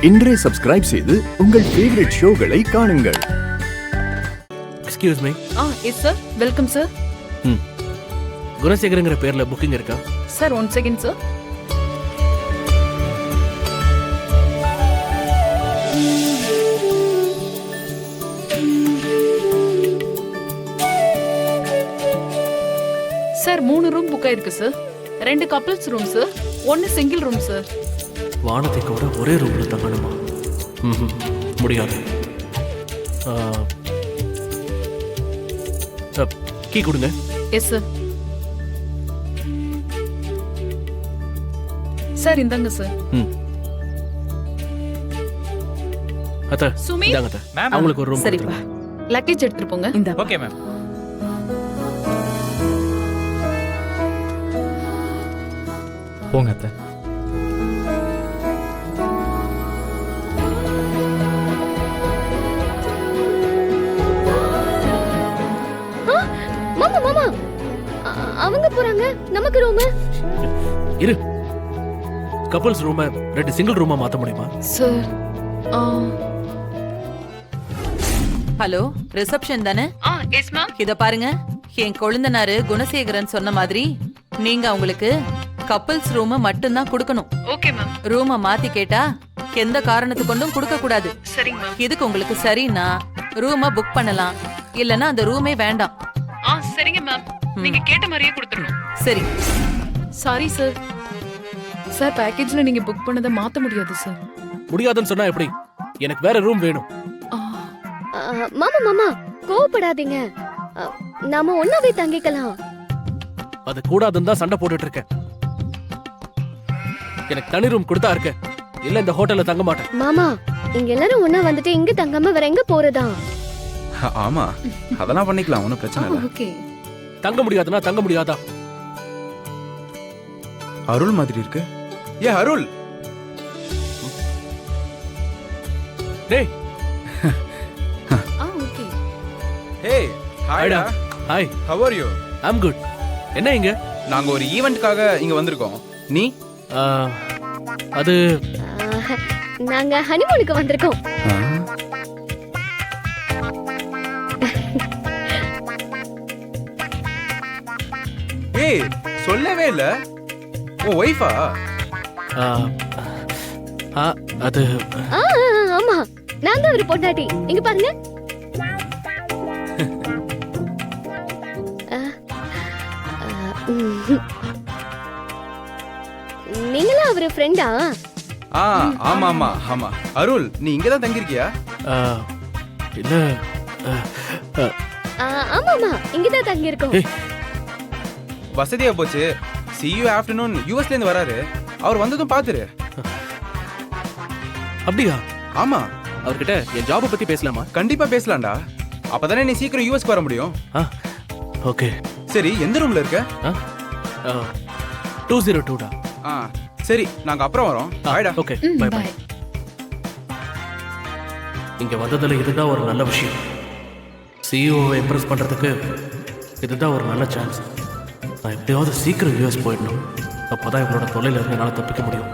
இன்றே சப்ஸ்கிரைப் செய்து உங்கள் ஃபேவரட் ஷோகளை காணுங்கள். Excuse me. Yes sir, welcome sir. குணசேகரங்கிற பேர்ல புக்கிங் இருக்கா? Sir 1 second sir. Sir 3 room book ஆயிருக்கு sir. 2 couples room sir, 1 single room sir. வானத்தை கூட ஒரே ரூம்ல தங்கணுமா? முடியாது. கீ கொடுங்க. Yes sir. சார் இந்தாங்க சார். அத்த சுமி, இந்தாங்க அத்த. அவங்களுக்கு ஒரு ரூம் சரிப்பா. லக்கேஜ் எடுத்துட்டு போங்க. இந்த ஓகே மேம். போங்க அத்தை. மாமா மாமா அவங்க போறாங்க, நமக்கு ரூம். இரு. கப்பிள்ஸ் ரூமை 2 சிங்கிள் ரூமா மாத்த முடியுமா? சார் ஹலோ, ரிசப்ஷன் தானே? Yes ma'am. இத பாருங்க, என் கொழுந்தனாரு குணசேகரன் சொன்ன மாதிரி நீங்க அவங்களுக்கு கப்பிள்ஸ் ரூம் மட்டும்தான் கொடுக்கணும். Okay ma'am. ரூமை மாத்தி கேட்டா எந்த காரணத்து கொண்டும் கொடுக்க கூடாது. சரிங்க மேம். இதுக்கு உங்களுக்கு சரின்னா ரூமை புக் பண்ணலாம், இல்லனா அந்த ரூமே வேண்டாம். சரிங்க மேம். நீங்க கேட்ட மாதிரியே கொடுத்துறணும். சரி. Sorry sir. சார் பேக்கேஜ்ல நீங்க புக் பண்ணதை மாத்த முடியாது சார். முடியாதுன்னு சொன்னா எப்படி? எனக்கு வேற ரூம் வேணும். மாமா மாமா கோவப்படாதீங்க, நாம ஒண்ணாவே தங்கிக்கலாம். அது கூடாதுன்னு தான் சண்டை போட்டுட்டு இருக்கேன். எனக்கு தனி ரூம் கொடுத்தா இருக்க, இல்ல இந்த ஹோட்டல்ல தங்க மாட்டேன். மாமா, இங்க எல்லாரும் ஒண்ணா வந்துட்டு இங்க தங்காம வேற எங்க போறதா? ஆமா, அதெல்லாம் பண்ணிக்கலாம், ஒன்றும் பிரச்சனை இல்லை. ஓகே. தங்க முடியாதுன்னா தங்க முடியாதா? அருள் மாதிரி இருக்கு. ஏ அருள். டேய். ஓகே. ஹே ஹாய்டா. Hi. How are you? I'm good. என்ன இங்க? நாங்க ஒரு ஈவென்ட்காக இங்க வந்திருக்கோம். நீ? அது நாங்க ஹனிமூனுக்கு வந்திருக்கோம். ஏய், சொல்லவே இல்ல. ஓ வைஃபா? அது ஆமா, நான் தான் ஒரு பொண்டாட்டி. இங்க பாருங்க. நீங்களா அவரு ஃப்ரெண்டா? ஆமா ஆமா ஆமா. அருள், நீ இங்க தான் தங்கி இருக்கியா? இல்ல. ஆமா ஆமா, இங்க தான் தங்கி இருக்கோம். வசதியா போச்சு. see you afternoon. யூஎஸ்ல இருந்து வராரு. அவர் வந்ததும் பாத்துரு. அப்படியா? ஆமா. அவர்கிட்ட என் ஜாப பத்தி பேசலாமா? கண்டிப்பா பேசலாம்டா. அப்பதானே நீ சீக்கிரம் யூஎஸ்க்கு வர முடியும். ஓகே. சரி, எந்த ரூம்ல இருக்க? 202 டா. சரி, நாங்க அப்புறம் வரோம். பாய்டா. Okay, bye bye. இங்க வந்ததுல இதுதான் ஒரு நல்ல விஷயம். சிஇஓவை இம்ப்ரெஸ் பண்றதுக்கு இதுதான் ஒரு நல்ல சான்ஸ். நான் எப்படியாவது சீக்கிரம் யூஎஸ் போயிடணும். அப்போதான் இவங்களோட தொல்லையில இருந்து என்னால் தப்பிக்க முடியும்.